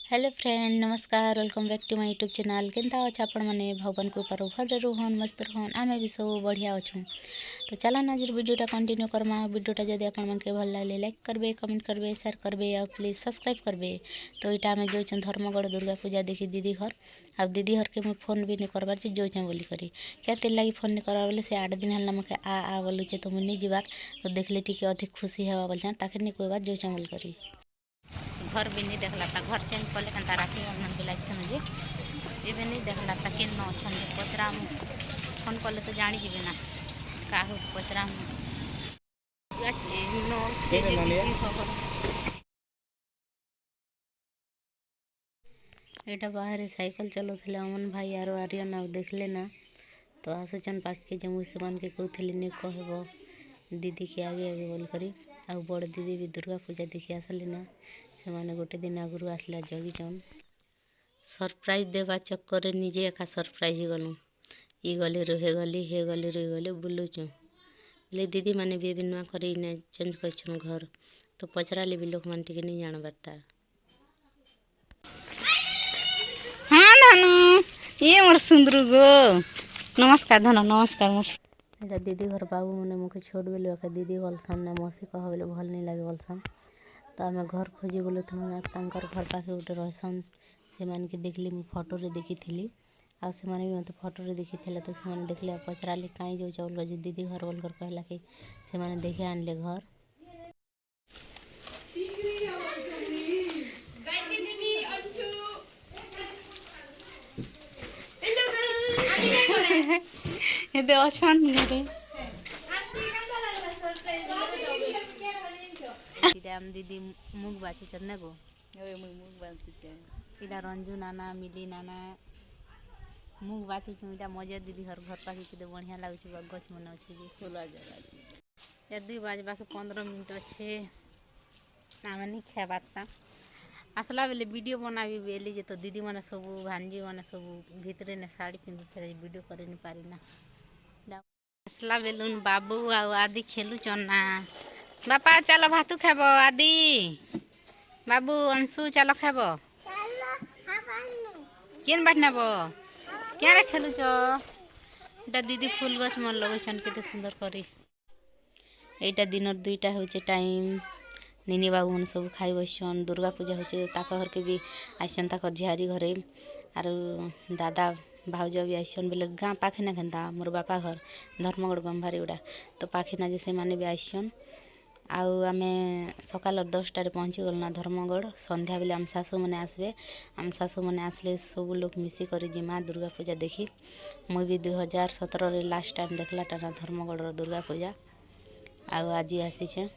Hello friend नमस्कार welcome back to my YouTube channel केनता अच्छा आपण मैंने भगवान के ऊपर भद्र रुहन मस्त रुहन आम भी सब बढ़िया अच्छे। तो चला ना आज वीडियोटा कंटिन्यू करमा। वीडियोटा जब आपण मन के भल लगे लाइक करबे कमेंट करबे शेयर करबे और प्लीज सब्सक्राइब करबे। तो यहाँ आम जो धर्मगढ़ दुर्गा पूजा देखी दीदी घर आ दीदी घर के मुझे फोन भी नहीं करबार जो बोली करी क्या तेल लगी फोन नहीं करवा बोले से 8 दिन है मके आ बोलुचे तो मुझे नहीं जीवार तो देखले टी अधिक खुशी है बोल ताके नहीं कोई बात जो बोल करी घर भी नहीं देखला था घर चेंज कले के राखी बंधन के लाइस्ते मुझे ये नहीं देखला था कि अच्छा पचरा फोन कले तो जानी जी ना क्या पचरा यहाँ बाहर साइकिल चलाते अमन भाई यार आर्यन आ देखले ना तो आसुचन पाखे जो मुझे से के कहते नहीं कह दीदी के आगे आगे बोल करी आ बड़ दीदी भी दुर्गा पूजा देखी आसली ना से मैंने गोटे दिन आगु आसला जगिचन सरप्राइज देवा चक्कर निजे एका सरप्राइज गलु ई गली रुहे गली हे गली रुहे गली बुलुचु बोले दीदी मैंने भी नुआ कर चेंज कर घर तो पचराली भी लोक मैंने नहीं जानबारता। हाँ धनु ये मोर सुंदर गो नमस्कार धनु नमस्कार मोर दीदी घर बाबू मैंने मुझे छोड़ बोले दीदी बोलसन ना मौसी कह बोले भल नहीं लगे बोलसन तो आम घर खोजी बोलूँ घर पाखे गोटे रहसन से मैंने के देखली मुझे फोटो रे देखी थी आ से मैंने भी मत फोटो रे देखी थे तो से मैंने देखले पचराली कहीं जो बोल दीदी घर बोल कर कहला कि से मैंने देखे आनले घर ये अच्छन घरे हम दीदी मुग बाची चन्ने गो मुग बाची इटा रंजू नाना मिली नाना मुग बाची इटा मजा दीदी घर घर पाखे के बढ़िया लगुच गछ मन अच्छे सोला जगह 2 बजवा के 15 मिनट अच्छे आम नहीं खेबार आसला बेले वीडियो बनाबी बेली जे तो दीदी मैंने सब भांजी मैंने सब भितरे ने साड़ी पिंधुते वीडियो कर नहीं पारी ना आसला बेलुन बाबू आदि खेलु चना बापा चलो भातु खाब आदि बाबू अंशु चलो खाब केन बाट नब क्या खेलुच एटा दीदी फूल गछ मन लगन केते सुंदर करी एटा दिन 2टा होचे टाइम निनी बाबू मन सब खाई बसन दुर्गा पूजा होचे ताका घर के भी आइसन ताकर झियारी घरे आर दादा भाउज भी आइसन बोले गाँ पाखे ना खेता मोर बापा घर धर्मगढ़ गंभारी गुड़ा तो पाखे ना जे मैंने भी आइसन आउ आमे सकाल 10टार पहुँची गल ना धर्मगढ़ संध्या बेले आम शाशु मैंने आसबे आम शाशु मैंने आसले सब लोग मिसिक जिमा दुर्गा पूजा देखी मुई भी 2017 लास्ट टाइम देखला टाना धर्मगढ़ दुर्गा पूजा आउ आज आसीचे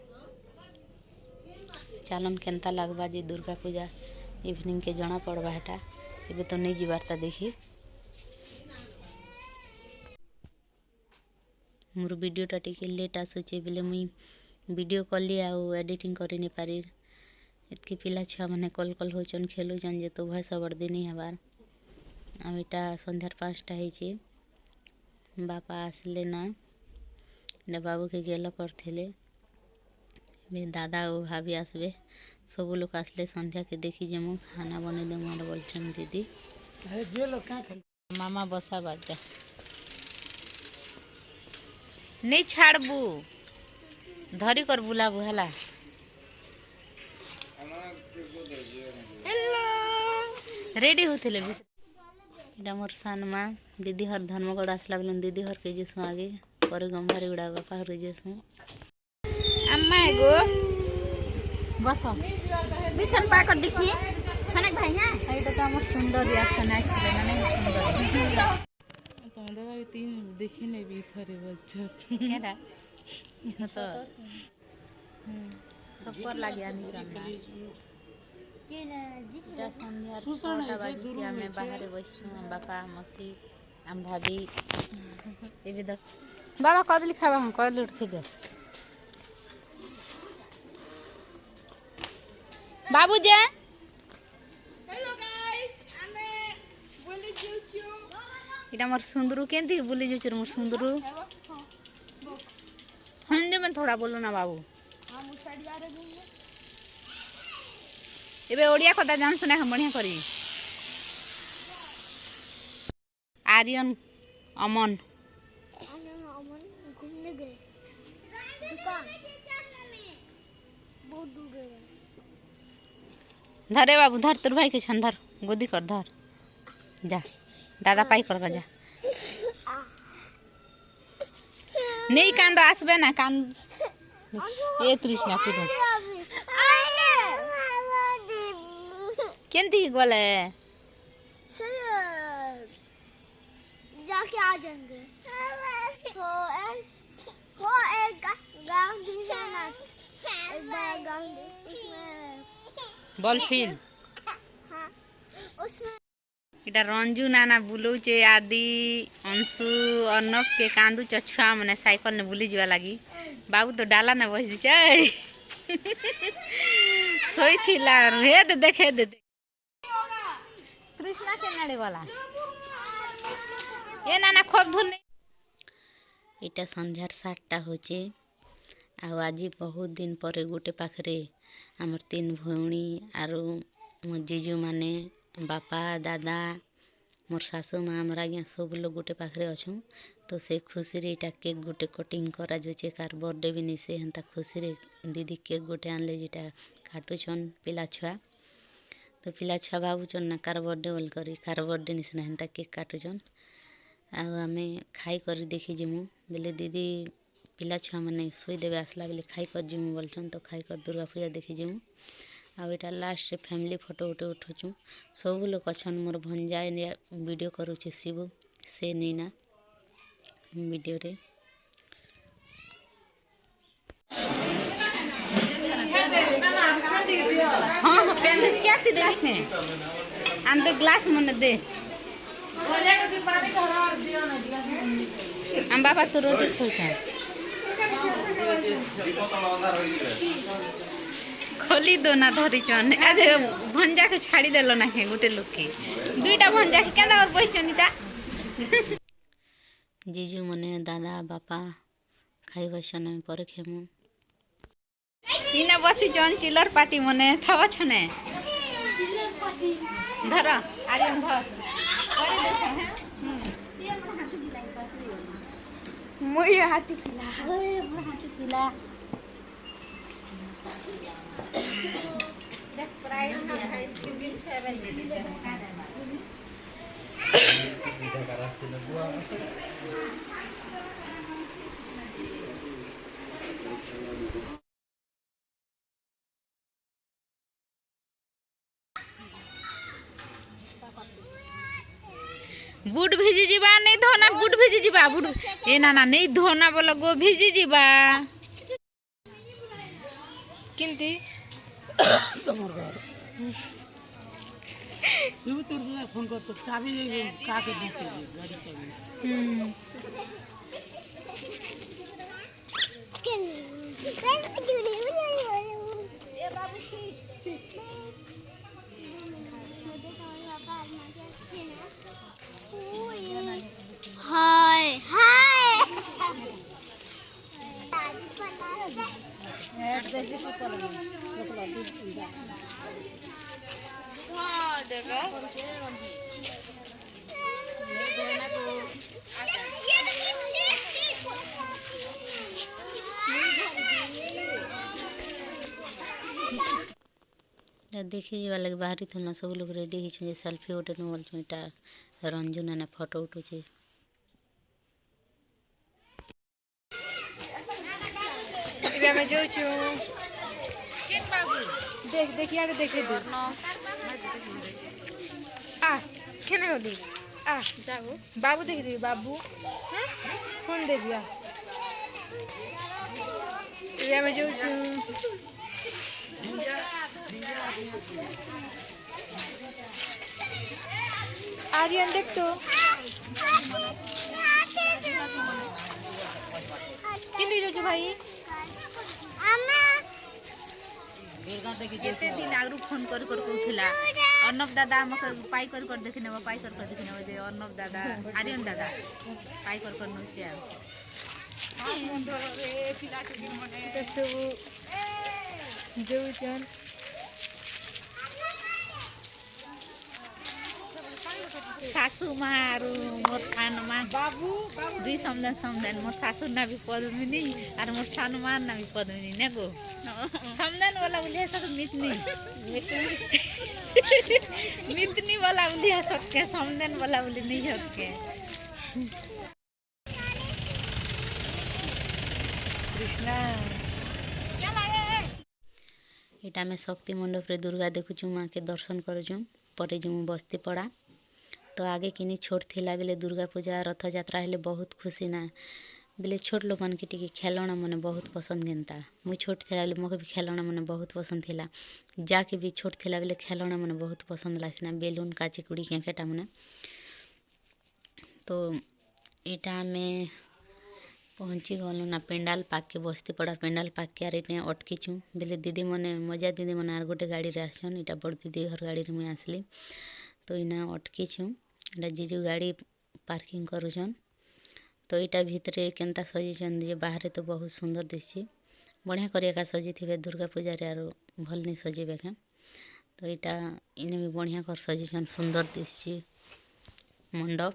चलन केनता लगवा जी दुर्गा पूजा इवनिंग के जना पड़वा हेटा एबे तो नहीं जीवारता देखी मोर वीडियोटा टिके लेट आसुचे बेले मुई वीडियो कली आउ एडिटिंग करी नहीं पारी इतकी पिला छुआ मैंने कल कल होचन खेलुचन जे तो भय सब दिन ही हबार आम इटा संध्यार 5टा होइछे बापा आसले ना बाबू के गेल करथिले दादा और भाभी आसबे सब लोग आसले संध्या के देखी जमु खाना बने देमु बोलछन दीदी मामा बसा बाजा नहीं छाड़बू धरी कर बुलाबू है रेडी होते मोर सान माँ दीदी हर धर्मगढ़ आसला बोले दीदी हर के जेसु आगे पर गंभारी गुड़ा बापा हर जेसु अम्मा एगो बस बिछन पा कर दिसी खनक भाई ना एटा तो हमर सुंदर या छना आइसले ना सुंदर तोंडा तीन देखि नै भी थरे बच्चा केडा तो सब पर लागी आनी करना के ना जिटा संध्या 6टा बाजी हमें बाहर बसु हम बापा मसी हम भाभी ए भी दस बाबा कदली खाबा हम कदली उठ दे बाबू जे हेलो गाइस आमे बोली जुचु इटा मोर सुंदरू केंती बोली जुचु मोर सुंदरू हिंदी में थोड़ा बोलो ना बाबू हम उस साइड जा रहे हैं एबे ओडिया कथा जान सुना बढ़िया करी आर्यन अमन घूमने गए दुकान बहुत दूर गए। धरे बाबू धर तोर भाई के छन धर गोदी कर धर जा दादा पाई कर जा नहीं कांद आसबे ना कांद ए तृष्णा फिर केंती गले जाके आ जाएंगे वो एक गांव भी है ना एक बड़ा गांव उसमें बॉल फील्ड हाँ उसमें इटा रंजू नाना बुलौचे आदि अंशु अर्णव के कांदू छुआ मैंने साइकिल ने बुली जावा लगी बाबू तो डाला ना बस दी सोई थिला हे दे देखे दे कृष्णा के नाड़े वाला ए नाना खूब धुन इटा संध्यार 7टा होचे आ आज बहुत दिन पर गोटे पाखरे आमर 3 भौणी आरो मो जीजू माने बापा दादा मोर सासू माँ आमर आज्ञा सब लोग गोटे पाखरे अच्छू तो से खुशी रे इटा केक गोटे कटिंग करा जाचे कार बर्थडे भी नहीं से हंता खुशी रे दीदी केक गोटे आनले जेटा काटुछन पिला छुआ तो पिला छुआ भावुचन ना कार बर्थडे बोल करी कार बर्थडे नहीं से हंता केक काटुछन आमे खाई कर देखी जिमु बेले दीदी पिला छुआ मैंने शोई देवे आसला बेले खाई कर जिमु बोलछन तो खाई कर दुर्गा पूजा देखी जिमु आ एटा लास्ट फैमिली फोटो उठे उठुचु सब लोग अच्छन मोर भंजा वीडियो करुचे शिवु से नीना वीडियो रे हाँ हाँ पेन क्या ती दे इसने अंदर ग्लास मन दे हम बाबा तो रोटी खोछे खोली दो ना धरी चन आज भंजा के छाड़ी देलो ना के गोटे लोग के दुईटा भंजा के केना और पैसा नीता जीजू मने दादा बापा खाई बसन पर खेमु इना बसी चन चिलर पार्टी मने थवा छने धर आर्यन धर मुझे हाथी खिला हाथी किला बुट भिजी जीवा नहीं धोना बुट भिजी जीवा बुट ए नाना नहीं धोना बोलो गो भिजी जीवा किंती तमर घर शिव तोर फोन कर तो चाबी का के दी चाहिए गाड़ी चाबी ए बाबू हाय हाय देखी जी वाले बाहरी थोड़ा सब लोग रेडी ही छे सेल्फी उठे न बोल छटा रंजू नाना फोटो उठुचे इबे में जो छु देख देख यार देख दे आ केने होली आ जागो बाबू देख दे बाबू हैं फोन दे दिया इबे में जो छु आर्यन देख तो किंदी जो भाई केते दिन आगरू फोन कर कहला अर्णव दादा मके पाई कर देखने पाई कर देखने दे अर्णव दादा आर्यन दादा पाई कर नोचे आ रे पिलाटी मने सब जोचन शाशु माँ आरु मोर सान माँ बाबू दुई समदेन समदेन मोर शाशुर ना भी पद्मिनी और मोर सान माँ ना भी पद्मिनी ने गो समदेन वाला बोली है सब मितनी मितनी वाला बोली है सबके समदेन वाला बोली नहीं है सबके कृष्णा एटा में शक्ति मंडप रे दुर्गा देखुचु माँ के दर्शन करुचु पर जो बस्ती पड़ा तो आगे किनी छोट थिला बेले दुर्गा पूजा रथ यात्रा हेले बहुत खुशी ना बेले छोट लोग मन के टिके खेलना मने बहुत पसंद गेंता मुई छोट थिला बेले मोके भी खेलना मने बहुत पसंद थिला जाके भी छोट थिला बेले खेलना मने बहुत पसंद लासिना बेलून काची कुड़ी केटा मने तो एटा में पहुँची गलु ना पेंडाल पाक के बस्ती पड़ा पेंडाल पाक के आर इटे अटकीचु बेले दीदी मने मजा दीदी मने आर गोटे गाड़ी रे आसन इटा बड़ दीदी घर गाड़ी रे मुई आसली तो इना अटकीचु इटा जीजू गाड़ी पार्किंग करूछन तो इटा भितरे केनता सजीछन जे बाहर तो बहुत सुंदर दिसछि बढ़िया करिया सजी थिबे दुर्गा पूजा रे आरो भल नि सजीबे के तो इटा इने भी बढ़िया कर सजीछन सुंदर दिसछि मंडप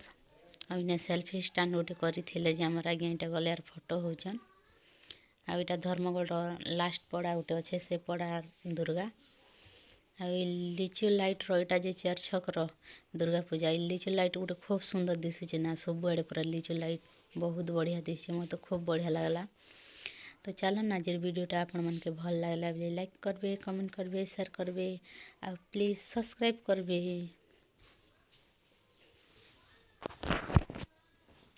आ इने सेल्फी स्टैंड गोटे करी आमर आगे इटा गले यार फोटो होचन आ इटा धर्मगढ़ लास्ट पड़ा गोटे अच्छे से पड़ा दुर्गा आ लिचु लाइट रोटा जे चार छकर दुर्गा पूजा लिचु लाइट गोटे खूब सुंदर दिशुचे ना सब आड़े पूरा लिचु लाइट बहुत बढ़िया दिशे मत खूब बढ़िया लगला तो चलो ना आज वीडियोटा आपण मन के भल लगला लाइक करबे कमेंट करबे शेयर करबे आ प्लीज सब्सक्राइब करबे।